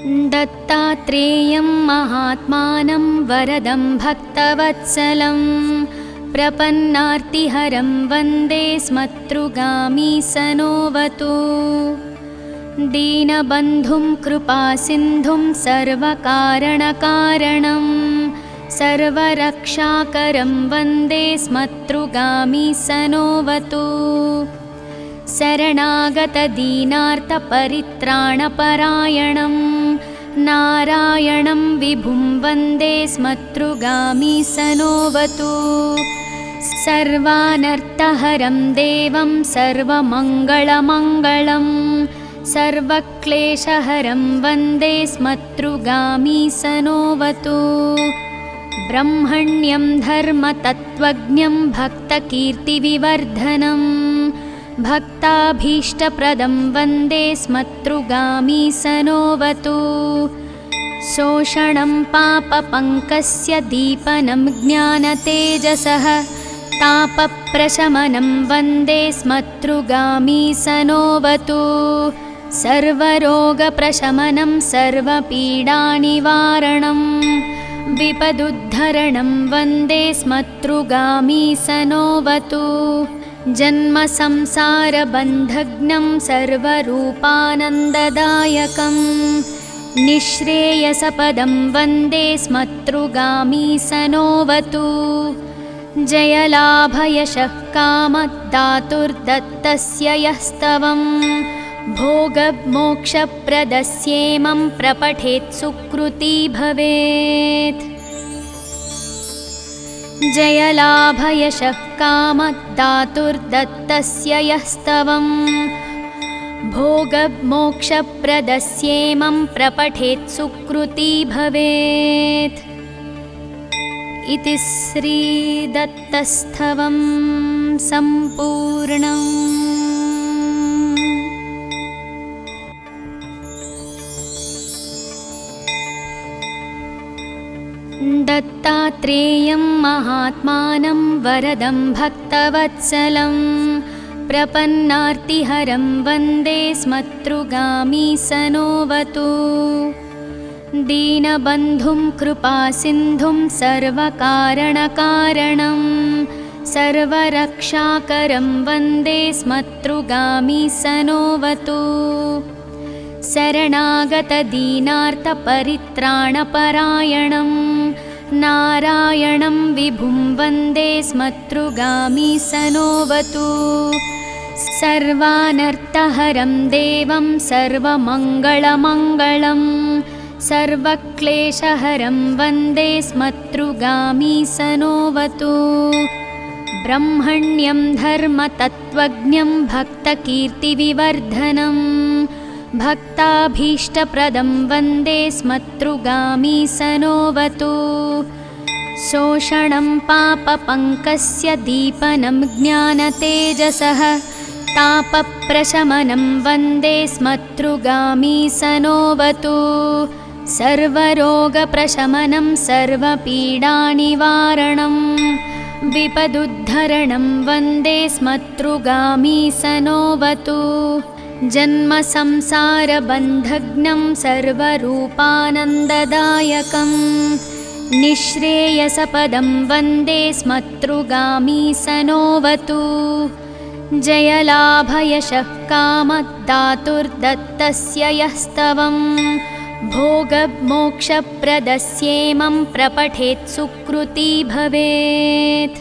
दत्तात्रेयं महात्मानं वरदं भक्तवत्सलं प्रपन्नार्तिहरं वन्दे स्मतृगामी सनोवतु। दीनबन्धुं कृपासिन्धुं सर्वकारणकारणं सर्वरक्षाकरं वन्दे स्मतृगामी सनोवतु। शरणागतदीनार्तपरित्राणपरायणं नारायणं विभुं वन्दे स्मतृगामी सनोवतु। सर्वानर्थहरं देवं सर्वमङ्गलमङ्गलं सर्वक्लेशहरं वन्दे स्मतृगामी सनोवतु। ब्रह्मण्यं धर्मतत्त्वज्ञं भक्तकीर्तिविवर्धनं भक्ताभीष्टप्रदं वन्दे स्मतृगामी सनोवतु। शोषणं पापपङ्कस्य दीपनं ज्ञानतेजसः तापप्रशमनं वन्दे स्मतृगामी सनोवतु। सर्वरोगप्रशमनं सर्वपीडानिवारणं विपदुद्धरणं वन्दे स्मतृगामी सनोवतु। जन्मसंसारबन्धघ्नं सर्वरूपानन्ददायकं निःश्रेयसपदं वन्दे स्मतृगामी सनोवतु। जयलाभयशः कामदातुर्दत्तस्य यस्तवं भोगमोक्षप्रदस्येमं प्रपठेत् सुकृती भवेत्। जयलाभयशः कामदातुर्दत्तस्य यस्तवं भोगमोक्षप्रदस्येमं प्रपठेत् सुकृती भवेत्। इति श्रीदत्तस्थवं सम्पूर्णम्। दत्तात्रेयं महात्मानं वरदं भक्तवत्सलं प्रपन्नार्तिहरं वन्दे स्मतृगामी सनोवतु। दीनबन्धुं कृपासिन्धुं सर्वकारणकारणं सर्वरक्षाकरं वन्दे स्मतृगामी सनोवतु। शरणागतदीनार्तपरित्राणपरायणं नारायणं विभुं वन्दे स्मतृगामी सनोवतु। सर्वानर्थहरं देवं सर्वमङ्गलमङ्गलं सर्वक्लेशहरं वन्दे स्मतृगामी सनोवतु। ब्रह्मण्यं धर्मतत्त्वज्ञं भक्तकीर्तिविवर्धनं भक्ताभीष्टप्रदं वन्दे स्मतृगामी सनोवतु। शोषणं पापपङ्कस्य दीपनं ज्ञानतेजसः तापप्रशमनं वन्दे स्मतृगामी सनोवतु। सर्वरोगप्रशमनं सर्वपीडानिवारणं विपदुद्धरणं वन्दे स्मतृगामी सनोवतु। जन्मसंसारबन्धघ्नं सर्वरूपानन्ददायकं निःश्रेयसपदं वन्दे स्मतृगामी सनोवतु। जयलाभयशः कामदातुर्दत्तस्य यस्तवं भोगमोक्षप्रदस्येमं प्रपठेत् सुकृती भवेत्।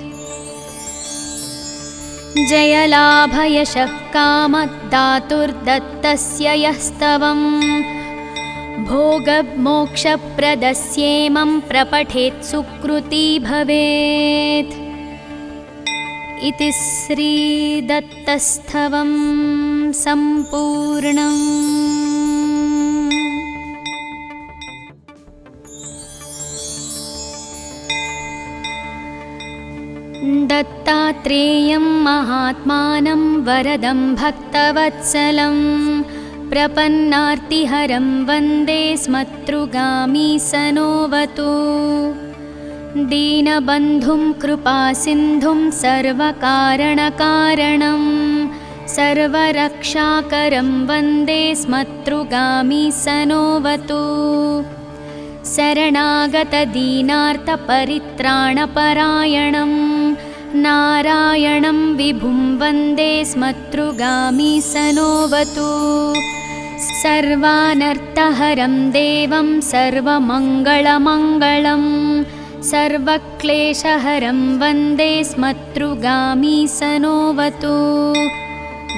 जयलाभयशः कामदातुर्दत्तस्य यस्तवं भोगमोक्षप्रदस्येमं प्रपठेत् सुकृती भवेत्। इति श्रीदत्तस्थवं सम्पूर्णम्। दत्तात्रेयं महात्मानं वरदं भक्तवत्सलं प्रपन्नार्तिहरं वन्दे स्मतृगामी सनोवतु। दीनबन्धुं कृपासिन्धुं सर्वकारणकारणं सर्वरक्षाकरं वन्दे स्मतृगामी सनोवतु। शरणागतदीनार्तपरित्राणपरायणं नारायणं विभुं वन्दे स्मतृगामी सनोवतु। सर्वानर्थहरं देवं सर्वमङ्गलमङ्गलं सर्वक्लेशहरं वन्दे स्मतृगामी सनोवतु।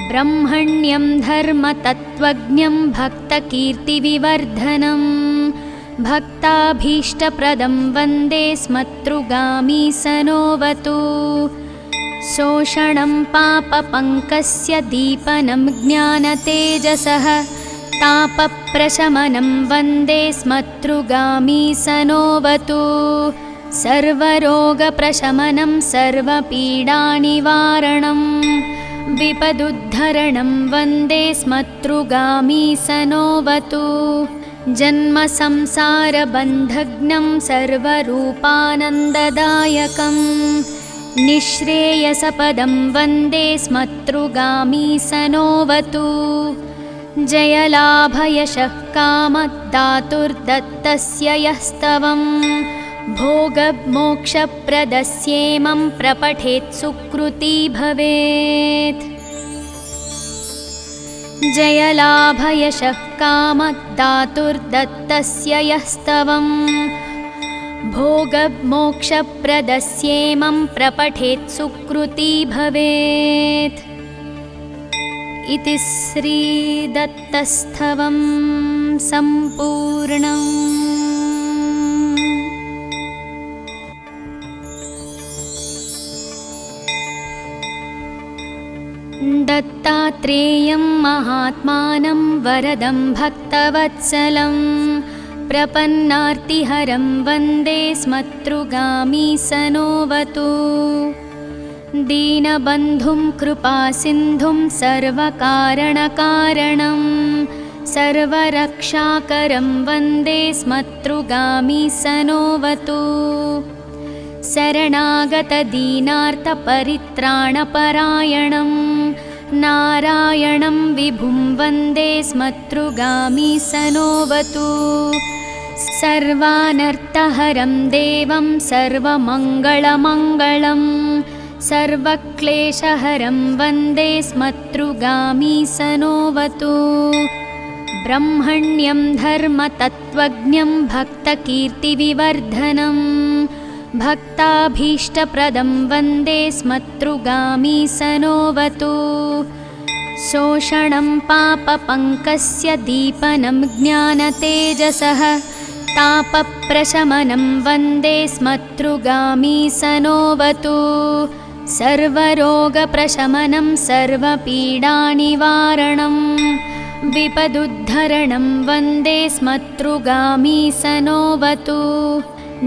ब्रह्मण्यं धर्मतत्त्वज्ञं भक्तकीर्तिविवर्धनं भक्ताभीष्टप्रदं वन्दे स्मतृगामी सनोवतु। शोषणं पापपङ्कस्य दीपनं ज्ञानतेजसः तापप्रशमनं वन्दे स्मतृगामी सनोवतु। सर्वरोगप्रशमनं सर्वपीडानिवारणं विपदुद्धरणं वन्दे स्मतृगामी सनोवतु। जन्मसंसारबन्धघ्नं सर्वरूपानन्ददायकं निःश्रेयसपदं वन्दे स्मतृगामी सनोवतु। जयलाभयशः कामदातुर्दत्तस्य यस्तवं भोगमोक्षप्रदस्येमं प्रपठेत् सुकृती भवेत्। जयलाभयशः कामदातुर्दत्तस्य यस्तवं भोगमोक्षप्रदस्येमं प्रपठेत् सुकृती भवेत्। इति श्रीदत्तस्थवं सम्पूर्णम्। दत्तात्रेयं महात्मानं वरदं भक्तवत्सलं प्रपन्नार्तिहरं वन्दे स्मतृगामी सनोवतु। दीनबन्धुं कृपासिन्धुं सर्वकारणकारणं सर्वरक्षाकरं वन्दे स्मतृगामी सनोवतु। शरणागतदीनार्तपरित्राणपरायणं नारायणं विभुं वन्दे स्मतृगामी सनोवतु। सर्वानर्थहरं देवं सर्वमङ्गलमङ्गलं सर्वक्लेशहरं वन्दे स्मतृगामी सनोवतु। ब्रह्मण्यं धर्मतत्त्वज्ञं भक्तकीर्तिविवर्धनं भक्ताभीष्टप्रदं वन्दे स्मतृगामी सनोवतु। शोषणं पापपङ्कस्य दीपनं ज्ञानतेजसः तापप्रशमनं वन्दे स्मतृगामी सनोवतु। सर्वरोगप्रशमनं सर्वपीडानिवारणं विपदुद्धरणं वन्दे स्मतृगामी सनोवतु।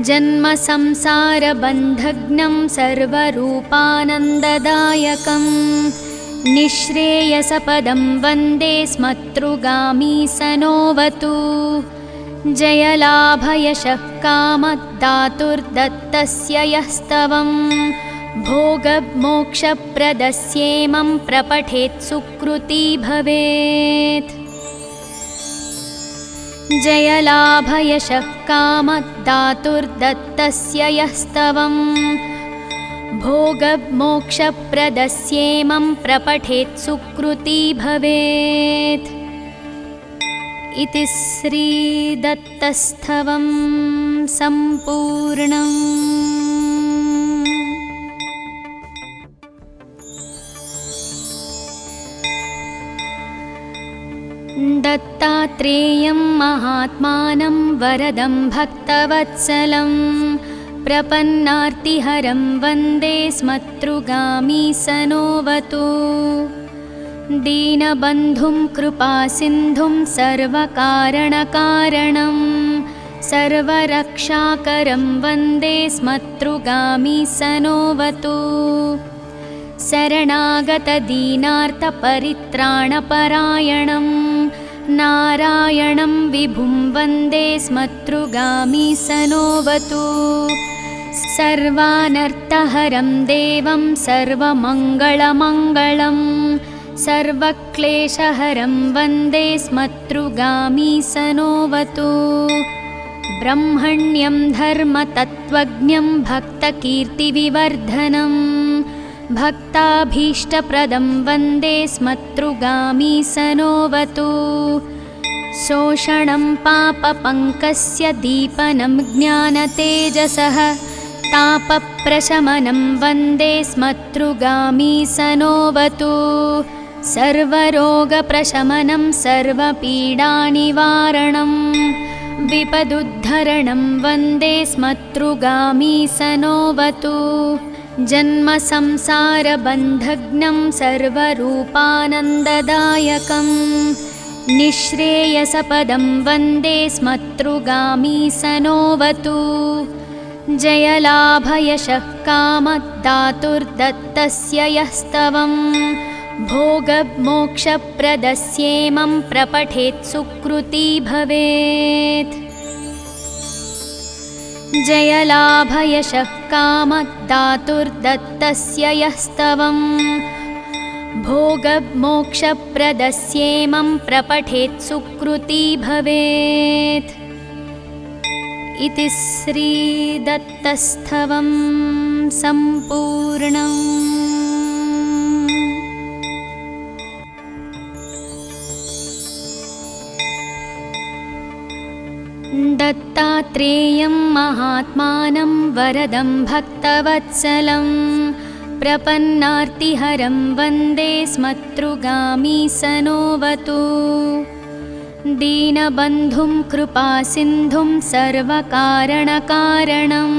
जन्मसंसारबन्धघ्नं सर्वरूपानन्ददायकं निःश्रेयसपदं वन्दे स्मतृगामी सनोवतु। जयलाभयशः कामदातुर्दत्तस्य यस्तवं भोगमोक्षप्रदस्येमं प्रपठेत् सुकृती भवेत्। जयलाभयशः कामदातुर्दत्तस्य यस्तवं भोगमोक्षप्रदस्येमं प्रपठेत् सुकृती भवेत्। इति श्रीदत्तस्थवं सम्पूर्णम्। दत्तात्रेयं महात्मानं वरदं भक्तवत्सलं प्रपन्नार्तिहरं वन्दे स्मतृगामी सनोवतु। दीनबन्धुं कृपासिन्धुं सर्वकारणकारणं सर्वरक्षाकरं वन्दे स्मतृगामी सनोवतु। शरणागतदीनार्तपरित्राणपरायणं नारायणं विभुं वन्दे स्मतृगामी सनोवतु। सर्वानर्थहरं देवं सर्वमङ्गलमङ्गलं सर्वक्लेशहरं वन्दे स्मतृगामी सनोवतु ब्रह्मण्यं धर्मतत्त्वज्ञं भक्तकीर्तिविवर्धनं भक्ताभीष्टप्रदं वन्दे स्मतृगामी सनोवतु शोषणं पापपङ्कस्य दीपनं ज्ञानतेजसः तापप्रशमनं वन्दे स्मतृगामी सनोवतु सर्वरोगप्रशमनं सर्वपीडानिवारणं विपदुद्धरणं वन्दे स्मतृगामी सनोवतु जन्मसंसारबन्धघ्नं सर्वरूपानन्ददायकं निःश्रेयसपदं वन्दे स्मतृगामी सनोवतु जयलाभयशः कामदातुर्दत्तस्य यस्तवं भोगमोक्षप्रदस्येमं प्रपठेत् सुकृती भवेत् जयलाभयशः कामदातुर्दत्तस्य यस्तवं भोगमोक्षप्रदस्येमं प्रपठेत् सुकृती भवेत् इति श्रीदत्तस्थवं सम्पूर्णम्। दत्तात्रेयं महात्मानं वरदं भक्तवत्सलं प्रपन्नार्तिहरं वन्दे स्मतृगामी सनोवतु दीनबन्धुं कृपासिन्धुं सर्वकारणकारणं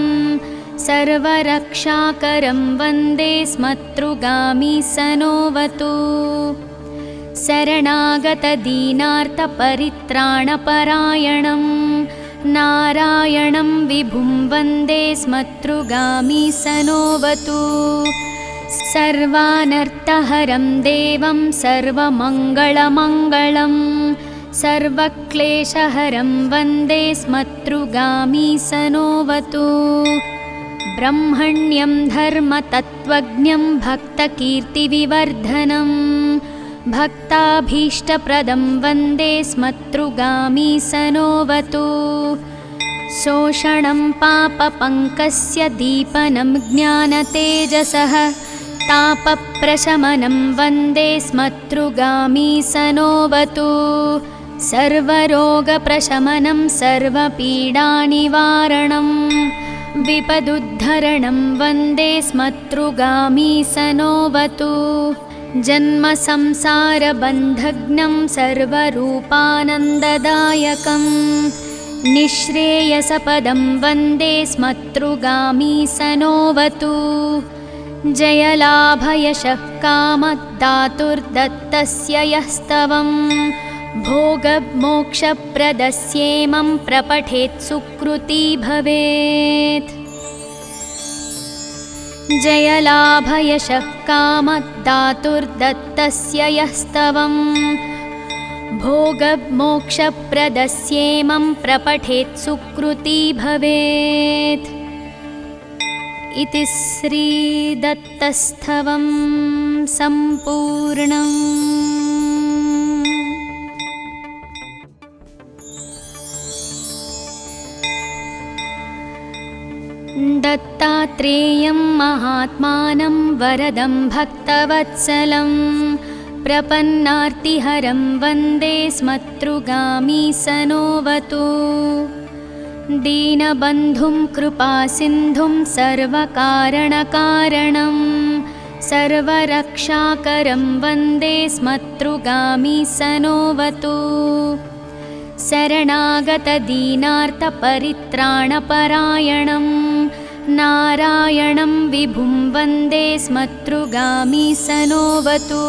सर्वरक्षाकरं वन्दे स्मतृगामी सनोवतु शरणागतदीनार्तपरित्राणपरायणं नारायणं विभुं वन्दे स्मतृगामी सनोवतु सर्वानर्थहरं देवं सर्वमङ्गलमङ्गलं सर्वक्लेशहरं वन्दे स्मतृगामी सनोवतु ब्रह्मण्यं धर्मतत्त्वज्ञं भक्तकीर्तिविवर्धनं भक्ताभीष्टप्रदं वन्दे स्मतृगामी सनोवतु शोषणं पापपङ्कस्य दीपनं ज्ञानतेजसः तापप्रशमनं वन्दे स्मतृगामी सनोवतु सर्वरोगप्रशमनं सर्वपीडानिवारणं विपदुद्धरणं वन्दे स्मतृगामी सनोवतु जन्मसंसारबन्धघ्नं सर्वरूपानन्ददायकं निःश्रेयसपदं वन्दे स्मतृगामी सनोवतु जयलाभयशः कामदातुर्दत्तस्य यस्तवं भोगमोक्षप्रदस्येमं प्रपठेत् सुकृती भवेत् जयलाभयशः कामदातुर्दत्तस्य यस्तवं भोगमोक्षप्रदस्येमं प्रपठेत् सुकृती भवेत् इति श्रीदत्तस्थवं सम्पूर्णम्। दत्तात्रेयं महात्मानं वरदं भक्तवत्सलं प्रपन्नार्तिहरं वन्दे स्मतृगामी सनोवतु दीनबन्धुं कृपासिन्धुं सर्वकारणकारणं सर्वरक्षाकरं वन्दे स्मतृगामी सनोवतु शरणागतदीनार्तपरित्राणपरायणं नारायणं विभुं वन्दे स्मतृगामी सनोवतु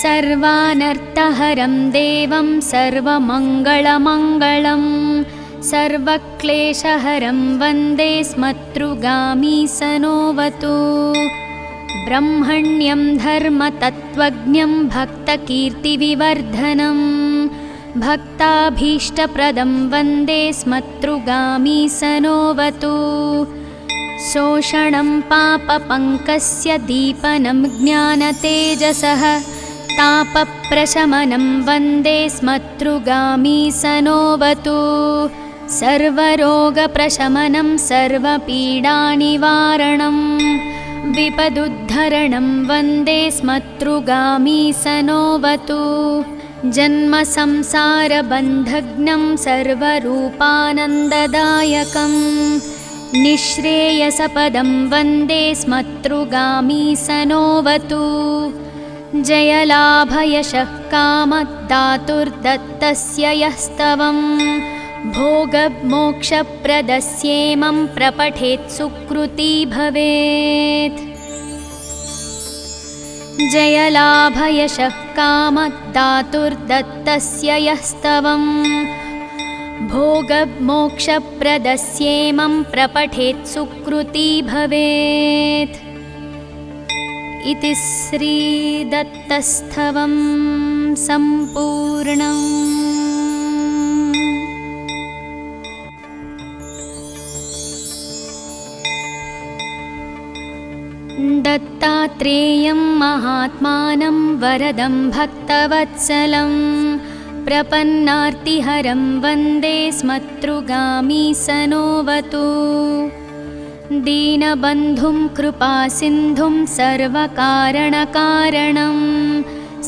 सर्वानर्थहरं देवं सर्वमङ्गलमङ्गलं सर्वक्लेशहरं वन्दे स्मतृगामी सनोवतु ब्रह्मण्यं धर्मतत्त्वज्ञं भक्तकीर्तिविवर्धनं भक्ताभीष्टप्रदं वन्दे स्मतृगामी सनोवतु शोषणं पापपङ्कस्य दीपनं ज्ञानतेजसः तापप्रशमनं वन्दे स्मतृगामी सनोऽवतु सर्वरोगप्रशमनं सर्वपीडानिवारणं विपदुद्धरणं वन्दे स्मतृगामी सनोऽवतु जन्मसंसारबन्धघ्नं सर्वरूपानन्ददायकं निःश्रेयसपदं वन्दे स्मतृगामी सनोऽवतु जयलाभयशः कामदातुर्दत्तस्य यस्तवं भोगमोक्षप्रदस्येमं प्रपठेत् सुकृती भवेत् जयलाभयशः कामदातुर्दत्तस्य यस्तवं भोगमोक्षप्रदस्येमं प्रपठेत् सुकृती भवेत् इति श्रीदत्तस्थवं सम्पूर्णम्। दत्तात्रेयं महात्मानं वरदं भक्तवत्सलं प्रपन्नार्तिहरं वन्दे स्मतृगामी सनोऽवतु दीनबन्धुं कृपासिन्धुं सर्वकारणकारणं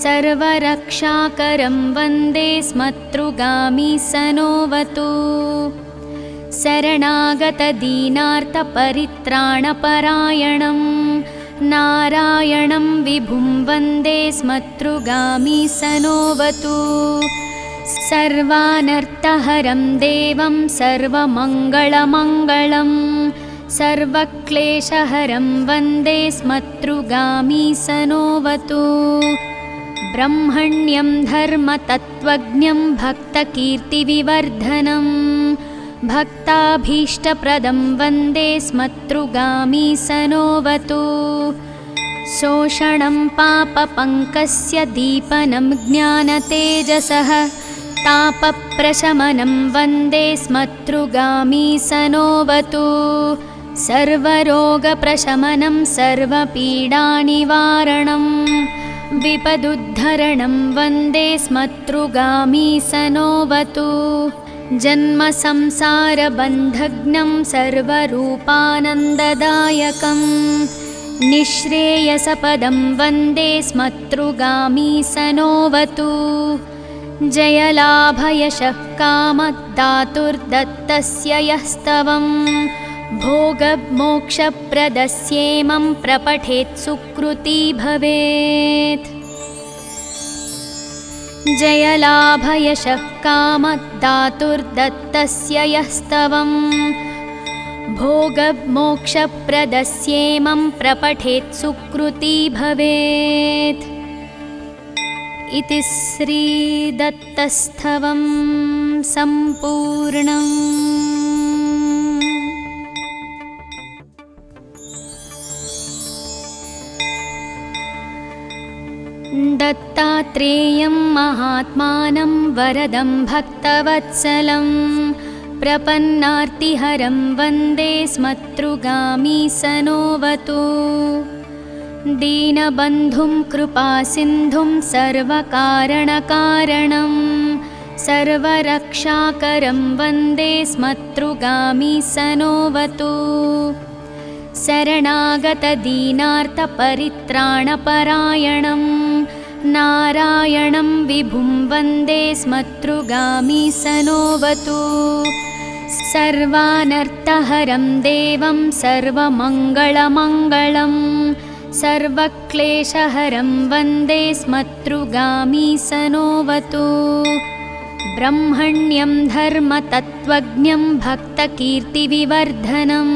सर्वरक्षाकरं वन्दे स्मतृगामी सनोऽवतु शरणागतदीनार्तपरित्राणपरायणं नारायणं विभुं वन्दे स्मतृगामी सनोऽवतु सर्वानर्थहरं देवं सर्वमङ्गलमङ्गलं सर्वक्लेशहरं वन्दे स्मतृगामी सनोऽवतु ब्रह्मण्यं धर्मतत्त्वज्ञं भक्तकीर्तिविवर्धनं भक्ताभीष्टप्रदं वन्दे स्मतृगामी सनोऽवतु शोषणं पापपङ्कस्य दीपनं ज्ञानतेजसः तापप्रशमनं वन्दे स्मतृगामी सनोऽवतु सर्वरोगप्रशमनं सर्वपीडानिवारणं विपदुद्धरणं वन्दे स्मतृगामी सनोऽवतु जन्मसंसारबन्धघ्नं सर्वरूपानन्ददायकं निःश्रेयसपदं वन्दे स्मतृगामी सनोऽवतु जयलाभयशः कामदातुर्दत्तस्य यस्तवं भोगमोक्षप्रदस्येमं प्रपठेत् सुकृती भवेत् जयलाभयशः कामदातुर्दत्तस्य यस्तवं भोगमोक्षप्रदस्येमं प्रपठेत् सुकृती भवेत् इति श्रीदत्तस्थवं सम्पूर्णम्। दत्तात्रेयं महात्मानं वरदं भक्तवत्सलं प्रपन्नार्तिहरं वन्दे स्मतृगामी सनोऽवतु दीनबन्धुं कृपासिन्धुं सर्वकारणकारणं सर्वरक्षाकरं वन्दे स्मतृगामी सनोऽवतु शरणागतदीनार्तपरित्राणपरायणं नारायणं विभुं वन्दे स्मतृगामी सनोऽवतु सर्वानर्थहरं देवं सर्वमङ्गलमङ्गलं सर्वक्लेशहरं वन्दे स्मतृगामी सनोऽवतु ब्रह्मण्यं धर्मतत्त्वज्ञं भक्तकीर्तिविवर्धनं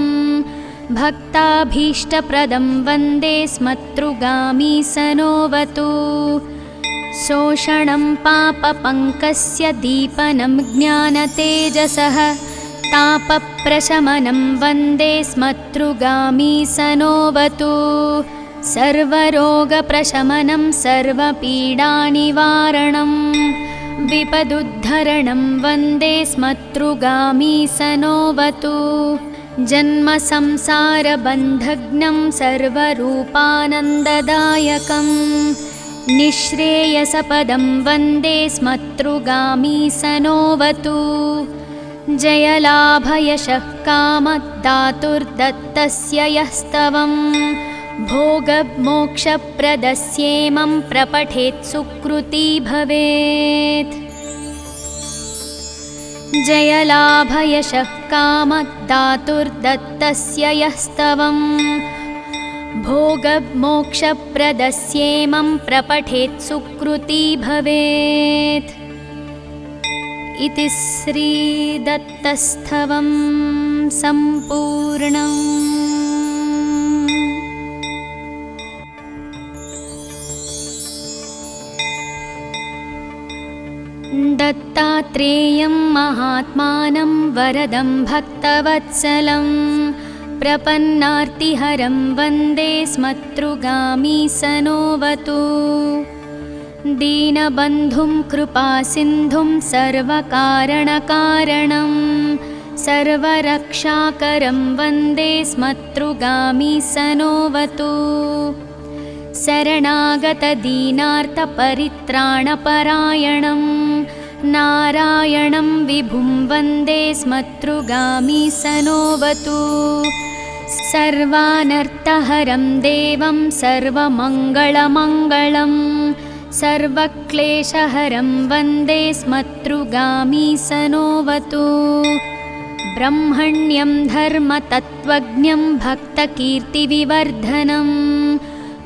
भक्ताभीष्टप्रदं वन्दे स्मतृगामी सनोऽवतु शोषणं पापपङ्कस्य दीपनं ज्ञानतेजसः तापप्रशमनं वन्दे स्मतृगामी सनोऽवतु सर्वरोगप्रशमनं सर्वपीडानिवारणं विपदुद्धरणं वन्दे स्मतृगामी सनोऽवतु जन्मसंसारबन्धघ्नं सर्वरूपानन्ददायकं निःश्रेयसपदं वन्दे स्मतृगामी सनोऽवतु जयलाभयशः कामदातुर्दत्तस्य यस्तवं भोगमोक्षप्रदस्येमं प्रपठेत् सुकृती भवेत्। जयलाभयशः कामदातुर्दत्तस्य यस्तवं भोगमोक्षप्रदस्येमं प्रपठेत् सुकृती भवेत्। इति श्रीदत्तस्थवं सम्पूर्णम्। दत्तात्रेयं महात्मानं वरदं भक्तवत्सलं प्रपन्नार्तिहरं वन्दे स्मतृगामी सनोऽवतु दीनबन्धुं कृपासिन्धुं सर्वकारणकारणं सर्वरक्षाकरं वन्दे स्मतृगामी सनोऽवतु शरणागतदीनार्तपरित्राणपरायणं नारायणं विभुं वन्दे स्मतृगामी सनोऽवतु सर्वानर्थहरं देवं सर्वमङ्गलमङ्गलं सर्वक्लेशहरं वन्दे स्मतृगामी सनोऽवतु ब्रह्मण्यं धर्मतत्त्वज्ञं भक्तकीर्तिविवर्धनं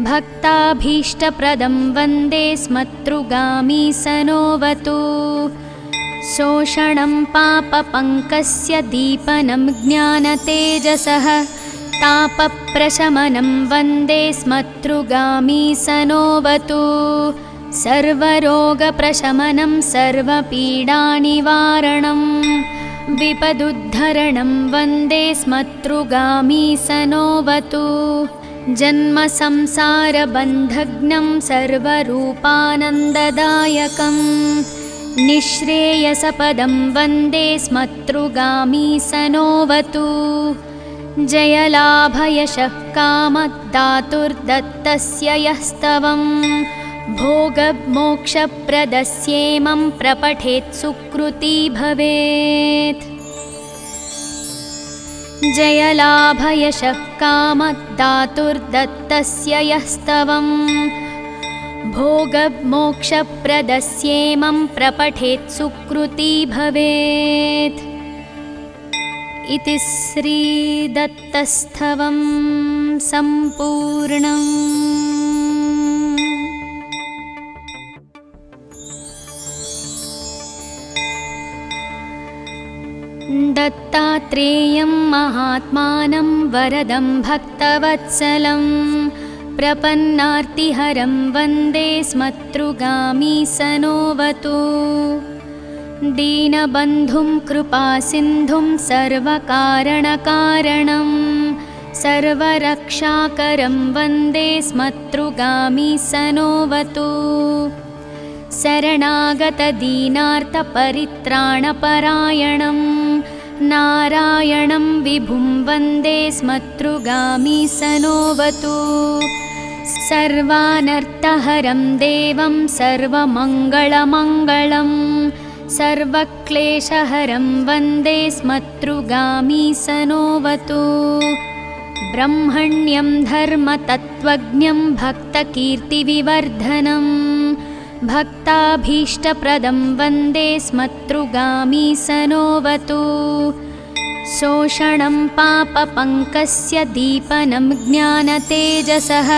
भक्ताभीष्टप्रदं वन्दे स्मतृगामी सनोऽवतु शोषणं पापपङ्कस्य दीपनं ज्ञानतेजसः तापप्रशमनं वन्दे स्मतृगामी सनोऽवतु सर्वरोगप्रशमनं सर्वपीडानिवारणं विपदुद्धरणं वन्दे स्मतृगामी सनोऽवतु जन्मसंसारबन्धघ्नं सर्वरूपानन्ददायकं निःश्रेयसपदं वन्दे स्मतृगामी सनोऽवतु जयलाभयशः कामदातुर्दत्तस्य यस्तवं भोगमोक्षप्रदस्येमं प्रपठेत् सुकृती भवेत्। जयलाभयशः कामदातुर्दत्तस्य यस्तवं भोगमोक्षप्रदस्येमं प्रपठेत् सुकृती भवेत्। इति श्रीदत्तस्थवं सम्पूर्णम्। दत्तात्रेयं महात्मानं वरदं भक्तवत्सलं प्रपन्नार्तिहरं वन्दे स्मतृगामी सनोऽवतु दीनबन्धुं कृपासिन्धुं सर्वकारणकारणं सर्वरक्षाकरं वन्दे स्मतृगामी सनोऽवतु शरणागतदीनार्तपरित्राणपरायणं नारायणं विभुं वन्दे स्मतृगामी सनोऽवतु सर्वानर्थहरं देवं सर्वमङ्गलमङ्गलं सर्वक्लेशहरं वन्दे स्मतृगामी सनोऽवतु ब्रह्मण्यं धर्मतत्त्वज्ञं भक्तकीर्तिविवर्धनं भक्ताभीष्टप्रदं वन्दे स्मतृगामी सनोऽवतु शोषणं पापपङ्कस्य दीपनं ज्ञानतेजसः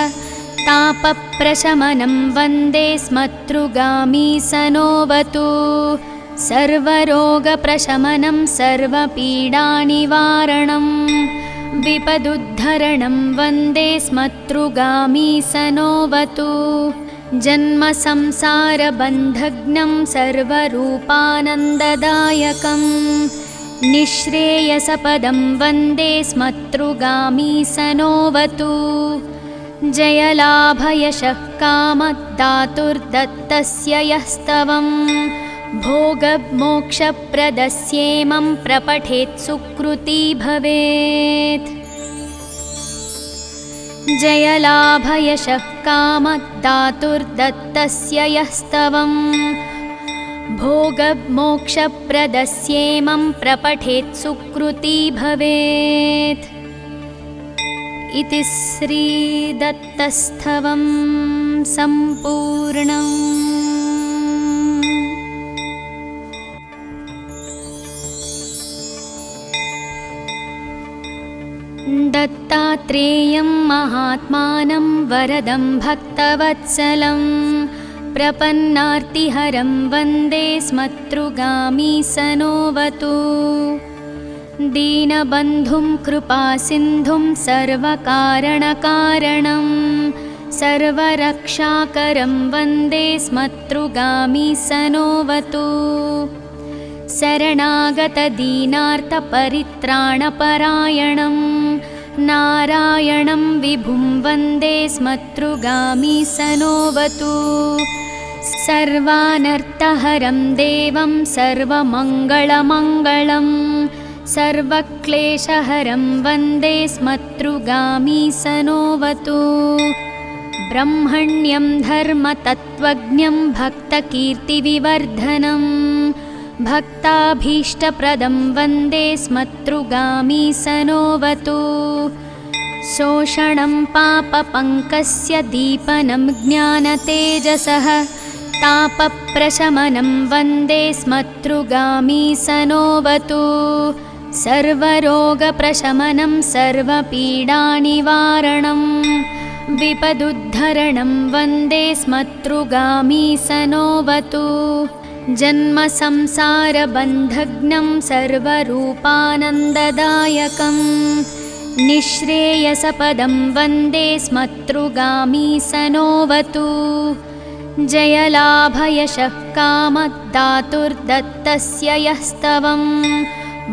तापप्रशमनं वन्दे स्मतृगामी सनोऽवतु सर्वरोगप्रशमनं सर्वपीडानिवारणं विपदुद्धरणं वन्दे स्मतृगामी सनोऽवतु जन्मसंसारबन्धघ्नं सर्वरूपानन्ददायकं निःश्रेयसपदं वन्दे स्मतृगामी सनोऽवतु जयलाभयशः कामदातुर्दत्तस्य यस्तवं भोगमोक्षप्रदस्येमं प्रपठेत् सुकृती भवेत्। जयलाभयशः कामदातुर्दत्तस्य यस्तवं भोगमोक्षप्रदस्येमं प्रपठेत् सुकृती भवेत्। इति श्रीदत्तस्थवं सम्पूर्णम्। दत्तात्रेयं महात्मानं वरदं भक्तवत्सलं प्रपन्नार्तिहरं वन्दे स्मतृगामी सनोवतु। दीनबन्धुं कृपासिन्धुं सर्वकारणकारणं सर्वरक्षाकरं वन्दे स्मतृगामी सनोवतु। शरणागतदीनार्तपरित्राणपरायणं नारायणं विभुं वन्दे स्मतृगामी सनोवतु। सर्वानर्थहरं देवं सर्वमङ्गलमङ्गलं सर्वक्लेशहरं वन्दे स्मतृगामी सनोवतु। ब्रह्मण्यं धर्मतत्त्वज्ञं भक्तकीर्तिविवर्धनं भक्ताभीष्टप्रदं वन्दे स्मतृगामी सनोवतु। शोषणं पापपङ्कस्य दीपनं ज्ञानतेजसः तापप्रशमनं वन्दे स्मतृगामी सनोवतु। सर्वरोगप्रशमनं सर्वपीडानिवारणं विपदुद्धरणं वन्दे स्मतृगामी सनोवतु। जन्मसंसारबन्धघ्नं सर्वरूपानन्ददायकं निःश्रेयसपदं वन्दे स्मतृगामी सनोवतु। जयलाभयशः कामदातुर्दत्तस्य यस्तवं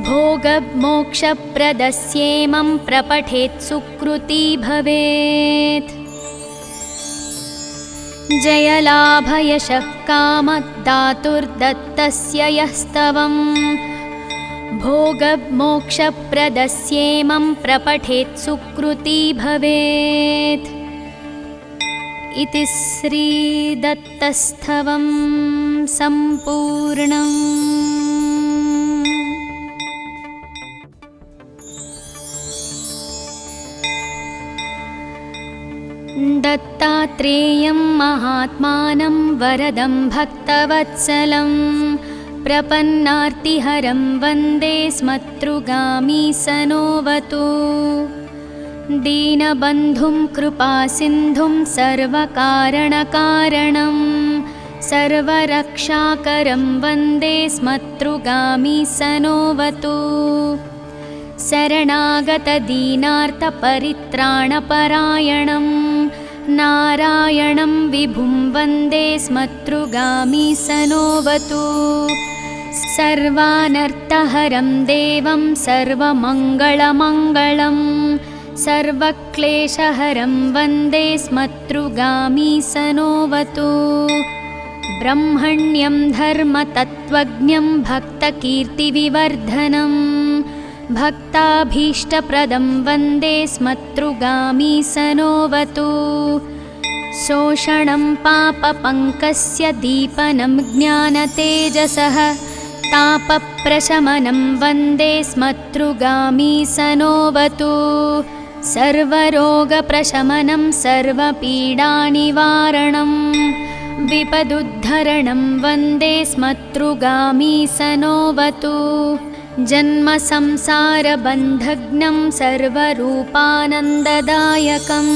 भोगमोक्षप्रदस्येमं प्रपठेत् सुकृती भवेत्। जयलाभयशः कामदातुर्दत्तस्य यस्तवं भोगमोक्षप्रदस्येमं प्रपठेत् सुकृती भवेत्। इति श्रीदत्तस्थवं सम्पूर्णम्। दत्तात्रेयं महात्मानं वरदं भक्तवत्सलं प्रपन्नार्तिहरं वन्दे स्मतृगामी सनोवतु। दीनबन्धुं कृपासिन्धुं सर्वकारणकारणं सर्वरक्षाकरं वन्दे स्मतृगामी सनोवतु। शरणागतदीनार्तपरित्राणपरायणं नारायणं विभुं वन्दे स्मतृगामी सनोवतु। सर्वानर्थहरं देवं सर्वमङ्गलमङ्गलं सर्वक्लेशहरं वन्दे स्मतृगामी सनोवतु। ब्रह्मण्यं धर्मतत्त्वज्ञं भक्तकीर्तिविवर्धनं भक्ताभीष्टप्रदं वन्दे स्मतृगामी सनोवतु। शोषणं पापपङ्कस्य दीपनं ज्ञानतेजसः तापप्रशमनं वन्दे स्मतृगामी सनोवतु। सर्वरोगप्रशमनं सर्वपीडानिवारणं विपदुद्धरणं वन्दे स्मतृगामी सनोवतु। जन्मसंसारबन्धघ्नं सर्वरूपानन्ददायकं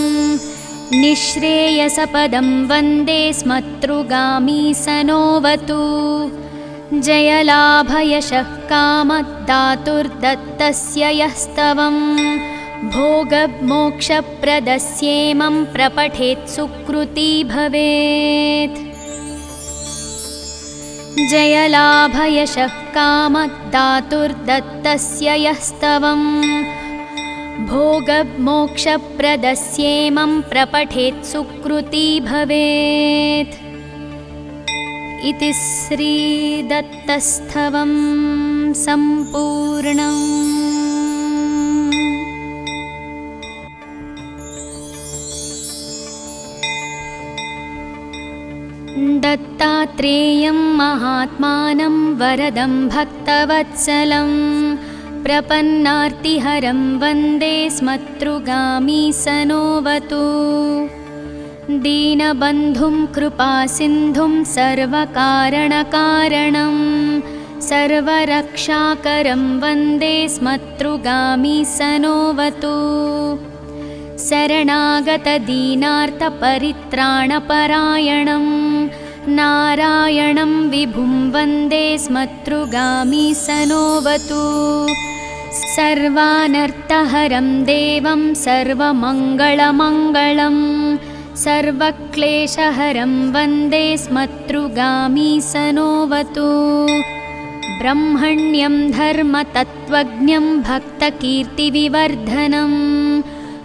निःश्रेयसपदं वन्दे स्मतृगामी सनोवतु। जयलाभयशः कामदातुर्दत्तस्य यस्तवं भोगमोक्षप्रदस्येमं प्रपठेत् सुकृती भवेत्। जयलाभयशः कामदातुर्दत्तस्य यस्तवं भोगमोक्षप्रदस्येमं प्रपठेत् सुकृती भवेत्। इति श्रीदत्तस्थवं सम्पूर्णम्। दत्तात्रेयं महात्मानं वरदं भक्तवत्सलं प्रपन्नार्तिहरं वन्दे स्मतृगामी सनोवतु। दीनबन्धुं कृपासिन्धुं सर्वकारणकारणं सर्वरक्षाकरं वन्दे स्मतृगामी सनोवतु। शरणागतदीनार्तपरित्राणपरायणं नारायणं विभुं वन्दे स्मतृगामी सनोवतु। सर्वानर्थहरं देवं सर्वमङ्गलमङ्गलं सर्वक्लेशहरं वन्दे स्मतृगामी सनोवतु। ब्रह्मण्यं धर्मतत्त्वज्ञं भक्तकीर्तिविवर्धनं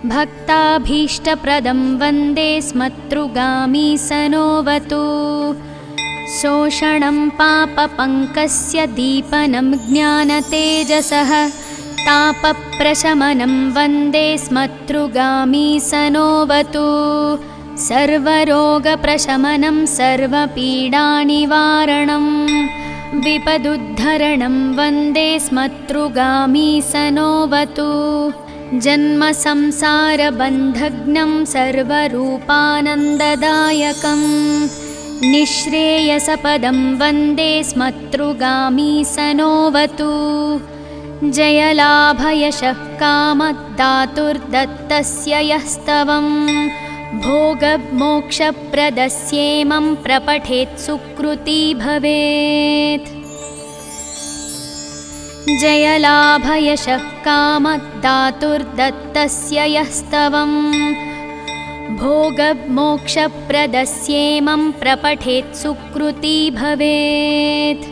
भक्ताभीष्टप्रदं वन्दे स्मतृगामी सनोवतु। शोषणं पापपङ्कस्य दीपनं ज्ञानतेजसः तापप्रशमनं वन्दे स्मतृगामी सनोवतु। सर्वरोगप्रशमनं सर्वपीडानिवारणं विपदुद्धरणं वन्दे स्मतृगामी सनोवतु। जन्मसंसारबन्धघ्नं सर्वरूपानन्ददायकं निःश्रेयसपदं वन्दे स्मतृगामी सनोवतु। जयलाभयशः कामदातुर्दत्तस्य यस्तवं भोगमोक्षप्रदस्येमं प्रपठेत् सुकृती भवेत्। जयलाभयशः कामदातुर्दत्तस्य यस्तवं भोगमोक्षप्रदस्येमं प्रपठेत् सुकृती भवेत्।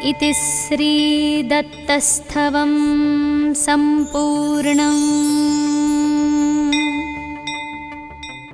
इति श्रीदत्तस्थवं सम्पूर्णम्।